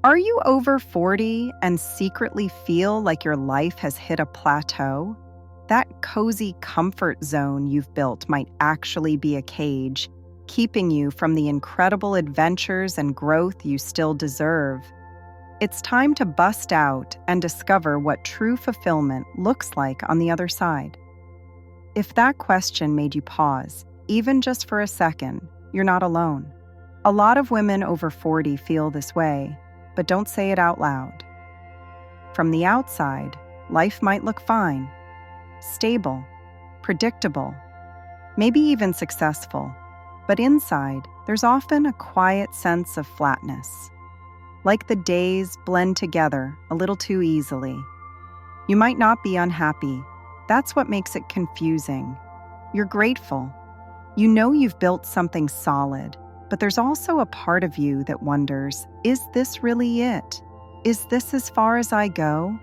Are you over 40 and secretly feel like your life has hit a plateau? That cozy comfort zone you've built might actually be a cage, keeping you from the incredible adventures and growth you still deserve. It's time to bust out and discover what true fulfillment looks like on the other side. If that question made you pause, even just for a second, you're not alone. A lot of women over 40 feel this way, but don't say it out loud. From the outside, life might look fine, stable, predictable, maybe even successful. But inside, there's often a quiet sense of flatness. Like the days blend together a little too easily. You might not be unhappy. That's what makes it confusing. You're grateful. You know you've built something solid. But there's also a part of you that wonders, is this really it? Is this as far as I go?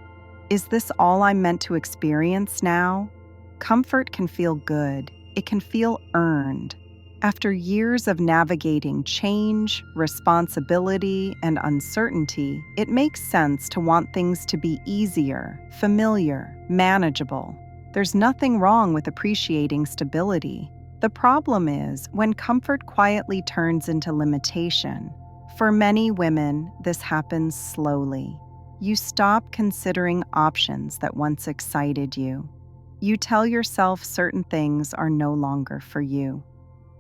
Is this all I'm meant to experience now? Comfort can feel good. It can feel earned. After years of navigating change, responsibility, and uncertainty, it makes sense to want things to be easier, familiar, manageable. There's nothing wrong with appreciating stability. The problem is when comfort quietly turns into limitation. For many women, this happens slowly. You stop considering options that once excited you. You tell yourself certain things are no longer for you.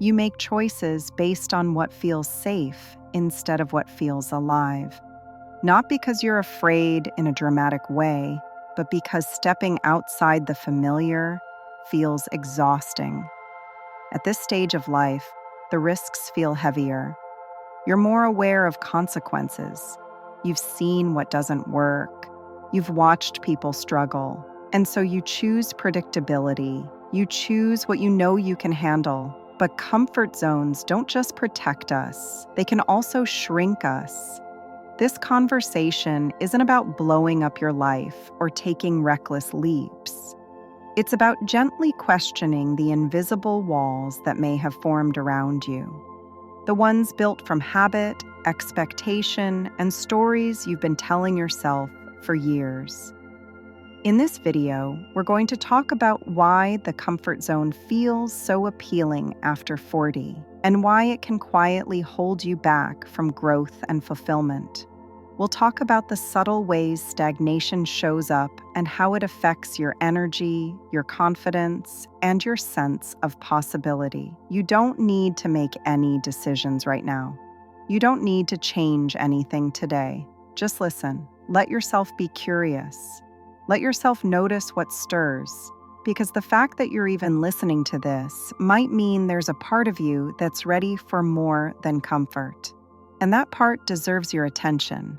You make choices based on what feels safe instead of what feels alive. Not because you're afraid in a dramatic way, but because stepping outside the familiar feels exhausting. At this stage of life, the risks feel heavier. You're more aware of consequences. You've seen what doesn't work. You've watched people struggle. And so you choose predictability. You choose what you know you can handle. But comfort zones don't just protect us. They can also shrink us. This conversation isn't about blowing up your life or taking reckless leaps. It's about gently questioning the invisible walls that may have formed around you. The ones built from habit, expectation, and stories you've been telling yourself for years. In this video, we're going to talk about why the comfort zone feels so appealing after 40, and why it can quietly hold you back from growth and fulfillment. We'll talk about the subtle ways stagnation shows up and how it affects your energy, your confidence, and your sense of possibility. You don't need to make any decisions right now. You don't need to change anything today. Just listen. Let yourself be curious. Let yourself notice what stirs. Because the fact that you're even listening to this might mean there's a part of you that's ready for more than comfort. And that part deserves your attention.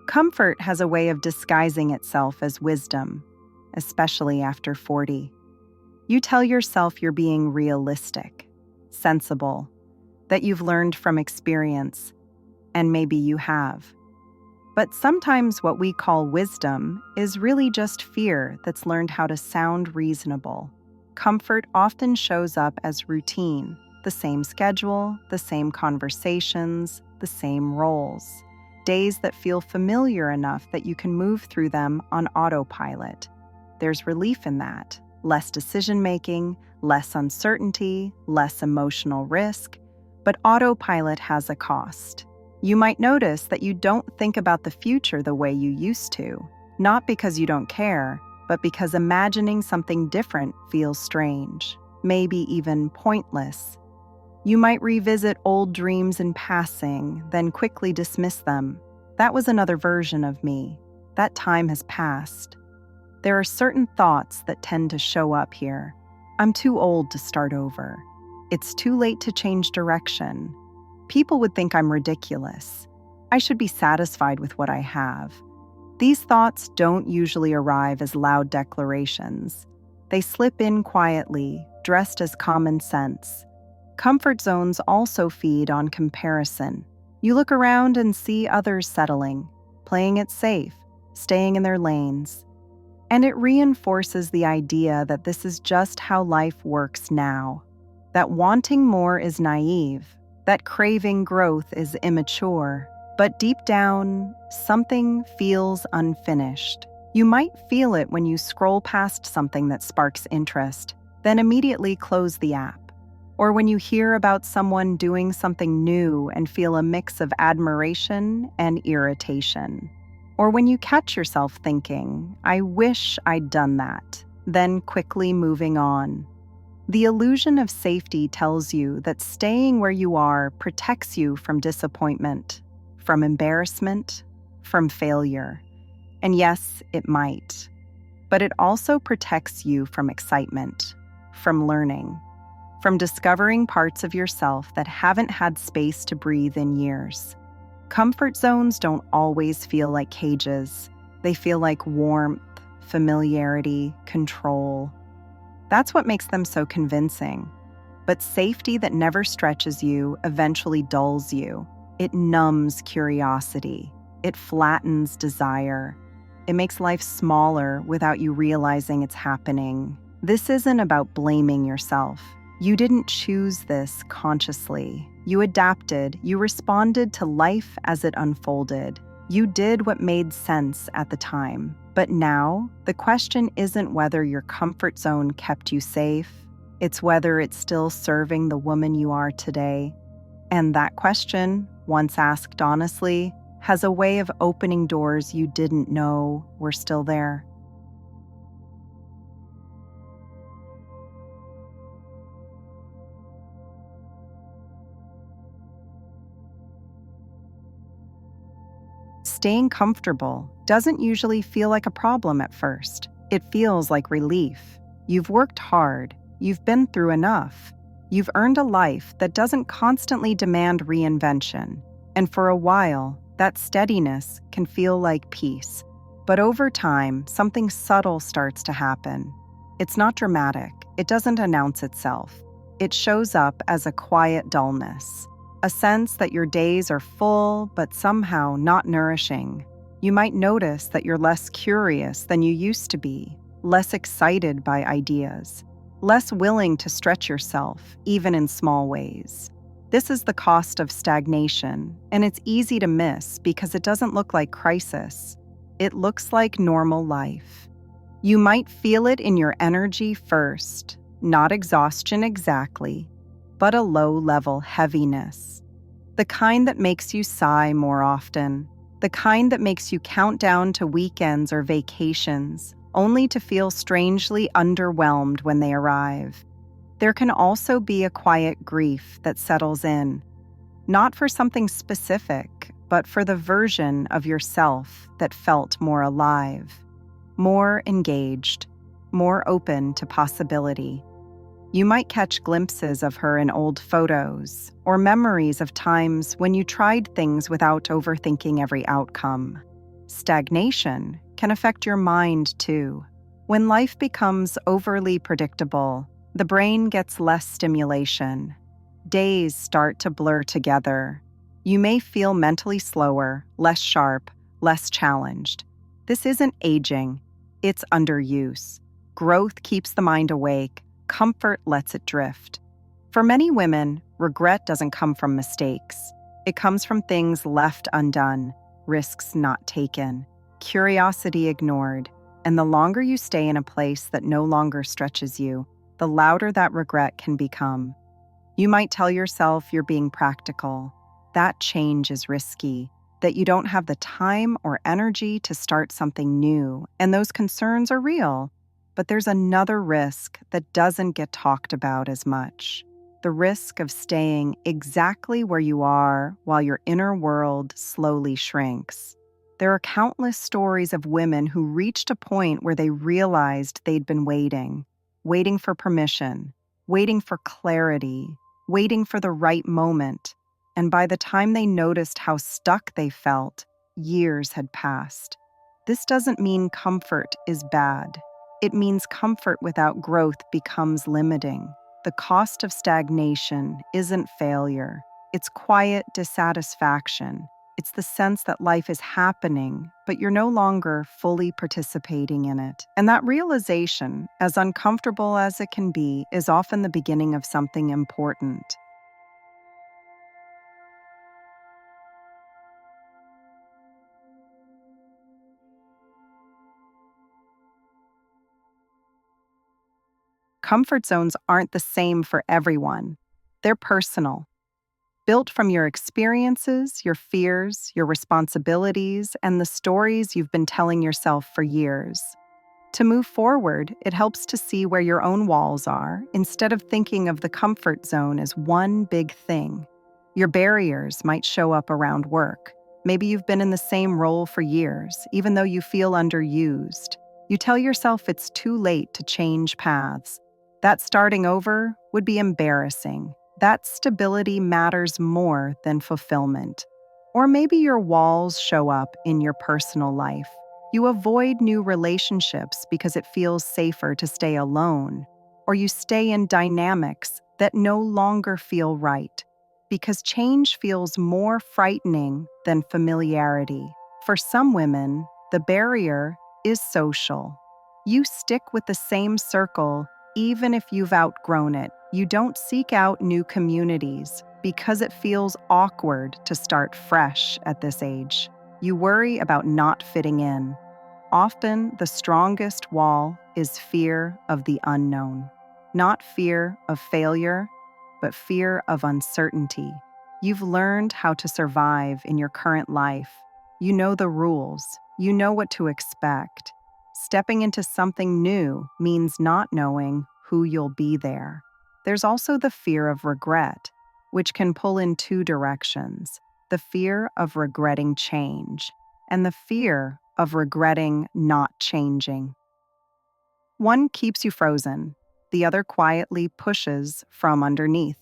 Comfort has a way of disguising itself as wisdom, especially after 40. You tell yourself you're being realistic, sensible, that you've learned from experience, and maybe you have. But sometimes what we call wisdom is really just fear that's learned how to sound reasonable. Comfort often shows up as routine, the same schedule, the same conversations, the same roles. Days that feel familiar enough that you can move through them on autopilot. There's relief in that. Less decision-making, less uncertainty, less emotional risk. But autopilot has a cost. You might notice that you don't think about the future the way you used to, not because you don't care, but because imagining something different feels strange, maybe even pointless. You might revisit old dreams in passing, then quickly dismiss them. That was another version of me. That time has passed. There are certain thoughts that tend to show up here. I'm too old to start over. It's too late to change direction. People would think I'm ridiculous. I should be satisfied with what I have. These thoughts don't usually arrive as loud declarations. They slip in quietly, dressed as common sense. Comfort zones also feed on comparison. You look around and see others settling, playing it safe, staying in their lanes. And it reinforces the idea that this is just how life works now, that wanting more is naive, that craving growth is immature. But deep down, something feels unfinished. You might feel it when you scroll past something that sparks interest, then immediately close the app. Or when you hear about someone doing something new and feel a mix of admiration and irritation. Or when you catch yourself thinking, I wish I'd done that, then quickly moving on. The illusion of safety tells you that staying where you are protects you from disappointment, from embarrassment, from failure. And yes, it might. But it also protects you from excitement, from learning, from discovering parts of yourself that haven't had space to breathe in years. Comfort zones don't always feel like cages. They feel like warmth, familiarity, control. That's what makes them so convincing. But safety that never stretches you eventually dulls you. It numbs curiosity. It flattens desire. It makes life smaller without you realizing it's happening. This isn't about blaming yourself. You didn't choose this consciously. You adapted. You responded to life as it unfolded. You did what made sense at the time. But now, the question isn't whether your comfort zone kept you safe. It's whether it's still serving the woman you are today. And that question, once asked honestly, has a way of opening doors you didn't know were still there. Staying comfortable doesn't usually feel like a problem at first. It feels like relief. You've worked hard. You've been through enough. You've earned a life that doesn't constantly demand reinvention. And for a while, that steadiness can feel like peace. But over time, something subtle starts to happen. It's not dramatic. It doesn't announce itself. It shows up as a quiet dullness. A sense that your days are full, but somehow not nourishing. You might notice that you're less curious than you used to be, less excited by ideas, less willing to stretch yourself, even in small ways. This is the cost of stagnation, and it's easy to miss because it doesn't look like crisis. It looks like normal life. You might feel it in your energy first, not exhaustion exactly, but a low-level heaviness. The kind that makes you sigh more often. The kind that makes you count down to weekends or vacations, only to feel strangely underwhelmed when they arrive. There can also be a quiet grief that settles in, not for something specific, but for the version of yourself that felt more alive, more engaged, more open to possibility. You might catch glimpses of her in old photos or memories of times when you tried things without overthinking every outcome. Stagnation can affect your mind too. When life becomes overly predictable, the brain gets less stimulation. Days start to blur together. You may feel mentally slower, less sharp, less challenged. This isn't aging, it's underuse. Growth keeps the mind awake. Comfort lets it drift. For many women, regret doesn't come from mistakes. It comes from things left undone, risks not taken, curiosity ignored. And the longer you stay in a place that no longer stretches you, the louder that regret can become. You might tell yourself you're being practical, that change is risky, that you don't have the time or energy to start something new, and those concerns are real. But there's another risk that doesn't get talked about as much. The risk of staying exactly where you are while your inner world slowly shrinks. There are countless stories of women who reached a point where they realized they'd been waiting for permission, waiting for clarity, waiting for the right moment. And by the time they noticed how stuck they felt, years had passed. This doesn't mean comfort is bad. It means comfort without growth becomes limiting. The cost of stagnation isn't failure. It's quiet dissatisfaction. It's the sense that life is happening, but you're no longer fully participating in it. And that realization, as uncomfortable as it can be, is often the beginning of something important. Comfort zones aren't the same for everyone. They're personal, built from your experiences, your fears, your responsibilities, and the stories you've been telling yourself for years. To move forward, it helps to see where your own walls are instead of thinking of the comfort zone as one big thing. Your barriers might show up around work. Maybe you've been in the same role for years, even though you feel underused. You tell yourself it's too late to change paths. That starting over would be embarrassing. That stability matters more than fulfillment. Or maybe your walls show up in your personal life. You avoid new relationships because it feels safer to stay alone, or you stay in dynamics that no longer feel right, because change feels more frightening than familiarity. For some women, the barrier is social. You stick with the same circle even if you've outgrown it. You don't seek out new communities because it feels awkward to start fresh at this age. You worry about not fitting in. Often, the strongest wall is fear of the unknown. Not fear of failure, but fear of uncertainty. You've learned how to survive in your current life. You know the rules. You know what to expect. Stepping into something new means not knowing who you'll be there. There's also the fear of regret, which can pull in two directions: the fear of regretting change and the fear of regretting not changing. One keeps you frozen, the other quietly pushes from underneath.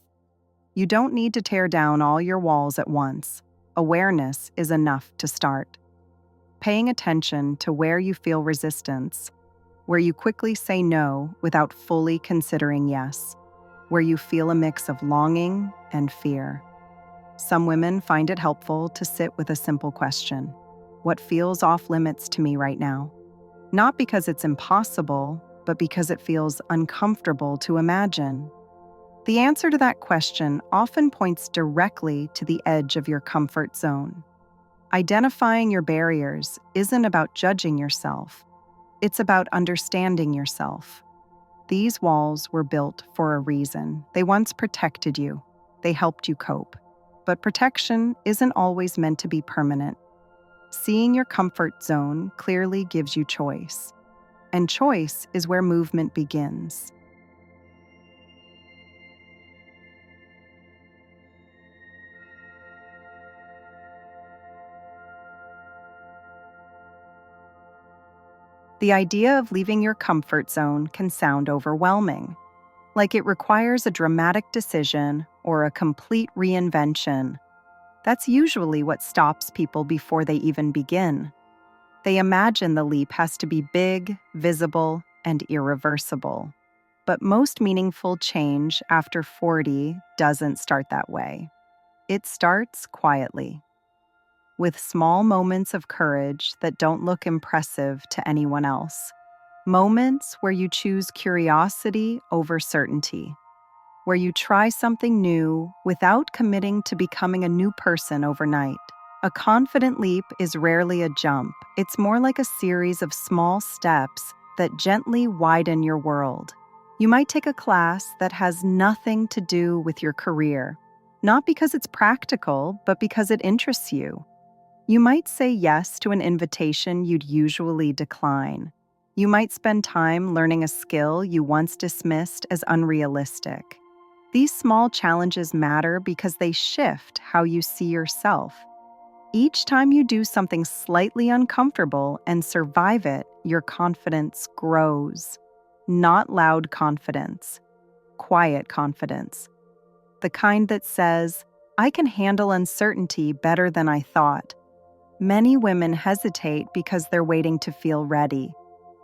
You don't need to tear down all your walls at once. Awareness is enough to start. Paying attention to where you feel resistance, where you quickly say no without fully considering yes, where you feel a mix of longing and fear. Some women find it helpful to sit with a simple question: what feels off limits to me right now? Not because it's impossible, but because it feels uncomfortable to imagine. The answer to that question often points directly to the edge of your comfort zone. Identifying your barriers isn't about judging yourself. It's about understanding yourself. These walls were built for a reason. They once protected you. They helped you cope. But protection isn't always meant to be permanent. Seeing your comfort zone clearly gives you choice. And choice is where movement begins. The idea of leaving your comfort zone can sound overwhelming, like it requires a dramatic decision or a complete reinvention. That's usually what stops people before they even begin. They imagine the leap has to be big, visible, and irreversible. But most meaningful change after 40 doesn't start that way. It starts quietly, with small moments of courage that don't look impressive to anyone else. Moments where you choose curiosity over certainty, where you try something new without committing to becoming a new person overnight. A confident leap is rarely a jump. It's more like a series of small steps that gently widen your world. You might take a class that has nothing to do with your career, not because it's practical, but because it interests you. You might say yes to an invitation you'd usually decline. You might spend time learning a skill you once dismissed as unrealistic. These small challenges matter because they shift how you see yourself. Each time you do something slightly uncomfortable and survive it, your confidence grows. Not loud confidence, quiet confidence. The kind that says, I can handle uncertainty better than I thought. Many women hesitate because they're waiting to feel ready.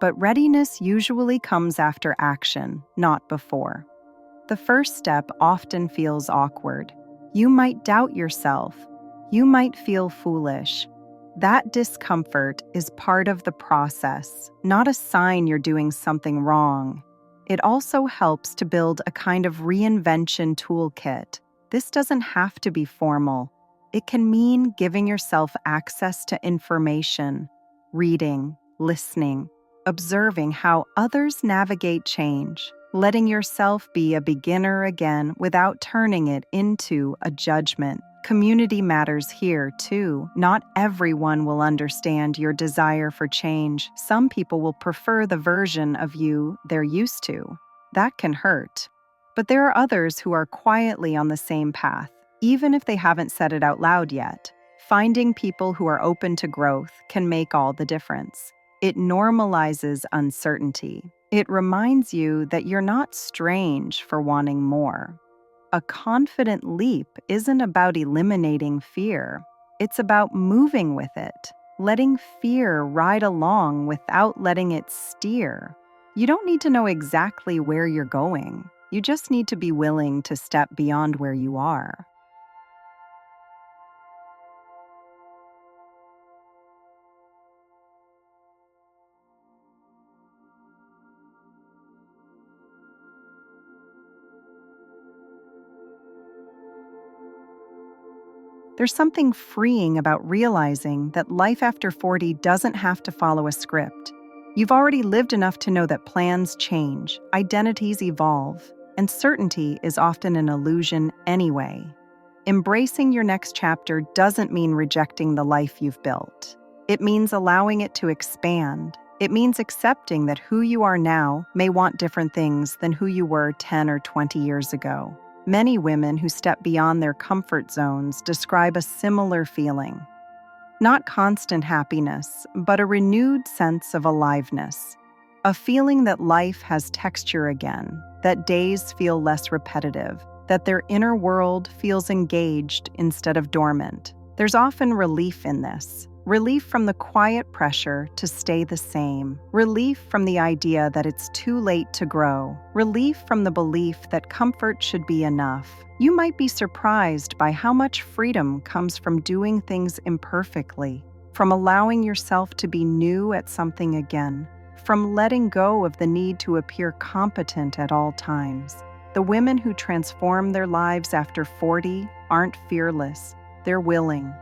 But readiness usually comes after action, not before. The first step often feels awkward. You might doubt yourself. You might feel foolish. That discomfort is part of the process, not a sign you're doing something wrong. It also helps to build a kind of reinvention toolkit. This doesn't have to be formal. It can mean giving yourself access to information, reading, listening, observing how others navigate change, letting yourself be a beginner again without turning it into a judgment. Community matters here, too. Not everyone will understand your desire for change. Some people will prefer the version of you they're used to. That can hurt. But there are others who are quietly on the same path, even if they haven't said it out loud yet. Finding people who are open to growth can make all the difference. It normalizes uncertainty. It reminds you that you're not strange for wanting more. A confident leap isn't about eliminating fear. It's about moving with it, letting fear ride along without letting it steer. You don't need to know exactly where you're going. You just need to be willing to step beyond where you are. There's something freeing about realizing that life after 40 doesn't have to follow a script. You've already lived enough to know that plans change, identities evolve, and certainty is often an illusion anyway. Embracing your next chapter doesn't mean rejecting the life you've built. It means allowing it to expand. It means accepting that who you are now may want different things than who you were 10 or 20 years ago. Many women who step beyond their comfort zones describe a similar feeling. Not constant happiness, but a renewed sense of aliveness. A feeling that life has texture again, that days feel less repetitive, that their inner world feels engaged instead of dormant. There's often relief in this. Relief from the quiet pressure to stay the same. Relief from the idea that it's too late to grow. Relief from the belief that comfort should be enough. You might be surprised by how much freedom comes from doing things imperfectly, from allowing yourself to be new at something again, from letting go of the need to appear competent at all times. The women who transform their lives after 40 aren't fearless. They're willing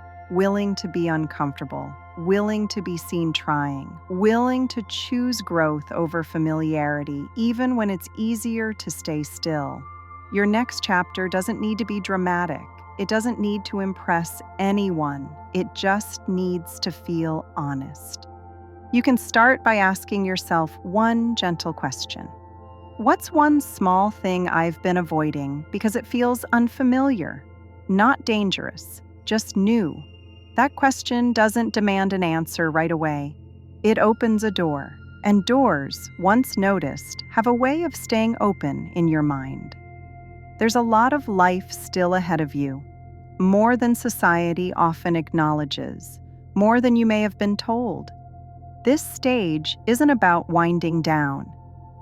to be uncomfortable, willing to be seen trying, willing to choose growth over familiarity, even when it's easier to stay still. Your next chapter doesn't need to be dramatic. It doesn't need to impress anyone. It just needs to feel honest. You can start by asking yourself one gentle question. What's one small thing I've been avoiding because it feels unfamiliar? Not dangerous, just new. That question doesn't demand an answer right away. It opens a door, and doors, once noticed, have a way of staying open in your mind. There's a lot of life still ahead of you, more than society often acknowledges, more than you may have been told. This stage isn't about winding down.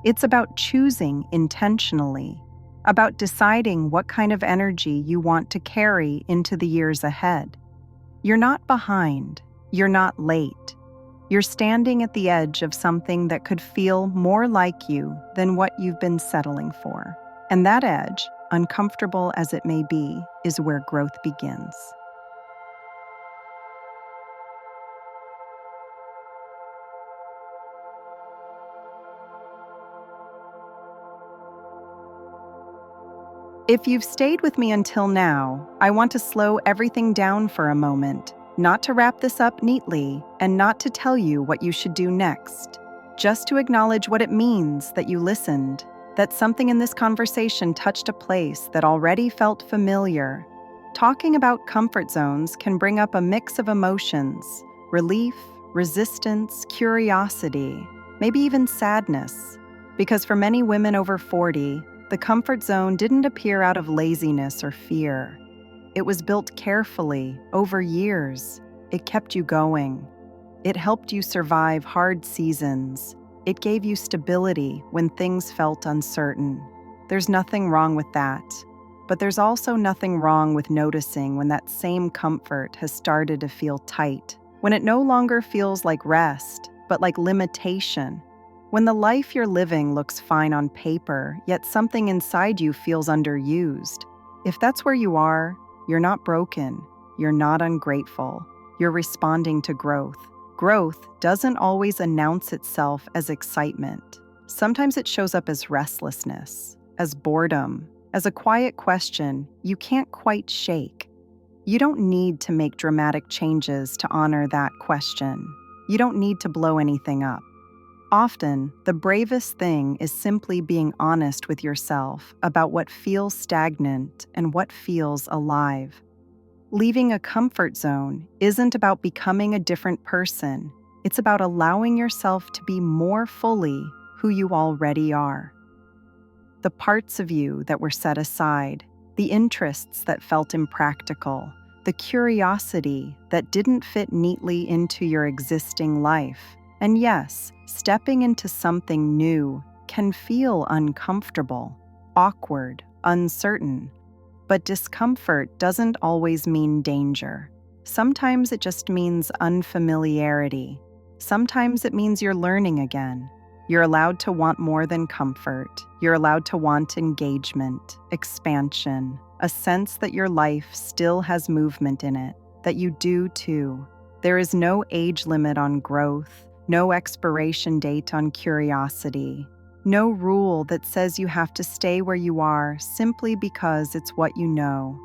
It's about choosing intentionally, about deciding what kind of energy you want to carry into the years ahead. You're not behind. You're not late. You're standing at the edge of something that could feel more like you than what you've been settling for. And that edge, uncomfortable as it may be, is where growth begins. If you've stayed with me until now, I want to slow everything down for a moment, not to wrap this up neatly, and not to tell you what you should do next, just to acknowledge what it means that you listened, that something in this conversation touched a place that already felt familiar. Talking about comfort zones can bring up a mix of emotions: relief, resistance, curiosity, maybe even sadness. Because for many women over 40, the comfort zone didn't appear out of laziness or fear. It was built carefully, over years. It kept you going. It helped you survive hard seasons. It gave you stability when things felt uncertain. There's nothing wrong with that. But there's also nothing wrong with noticing when that same comfort has started to feel tight, when it no longer feels like rest, but like limitation. When the life you're living looks fine on paper, yet something inside you feels underused. If that's where you are, you're not broken, you're not ungrateful, you're responding to growth. Growth doesn't always announce itself as excitement. Sometimes it shows up as restlessness, as boredom, as a quiet question you can't quite shake. You don't need to make dramatic changes to honor that question. You don't need to blow anything up. Often, the bravest thing is simply being honest with yourself about what feels stagnant and what feels alive. Leaving a comfort zone isn't about becoming a different person. It's about allowing yourself to be more fully who you already are. The parts of you that were set aside, the interests that felt impractical, the curiosity that didn't fit neatly into your existing life. And yes, stepping into something new can feel uncomfortable, awkward, uncertain. But discomfort doesn't always mean danger. Sometimes it just means unfamiliarity. Sometimes it means you're learning again. You're allowed to want more than comfort. You're allowed to want engagement, expansion, a sense that your life still has movement in it, that you do too. There is no age limit on growth, no expiration date on curiosity, no rule that says you have to stay where you are simply because it's what you know.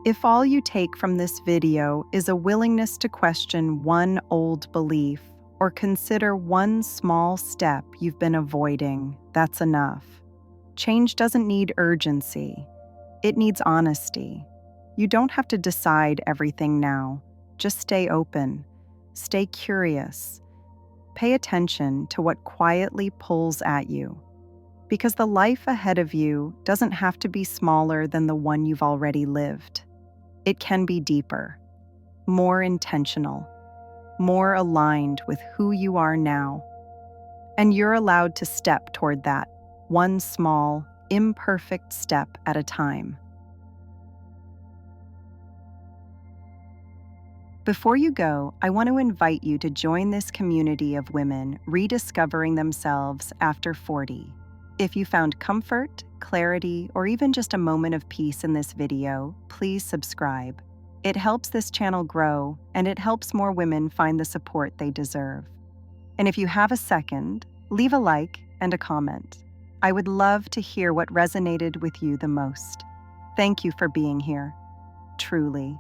If all you take from this video is a willingness to question one old belief or consider one small step you've been avoiding, that's enough. Change doesn't need urgency. It needs honesty. You don't have to decide everything now. Just stay open. Stay curious. Pay attention to what quietly pulls at you. Because the life ahead of you doesn't have to be smaller than the one you've already lived. It can be deeper, more intentional, more aligned with who you are now. And you're allowed to step toward that, one small, imperfect step at a time. Before you go, I want to invite you to join this community of women rediscovering themselves after 40. If you found comfort, clarity, or even just a moment of peace in this video, please subscribe. It helps this channel grow, and it helps more women find the support they deserve. And if you have a second, leave a like and a comment. I would love to hear what resonated with you the most. Thank you for being here. Truly.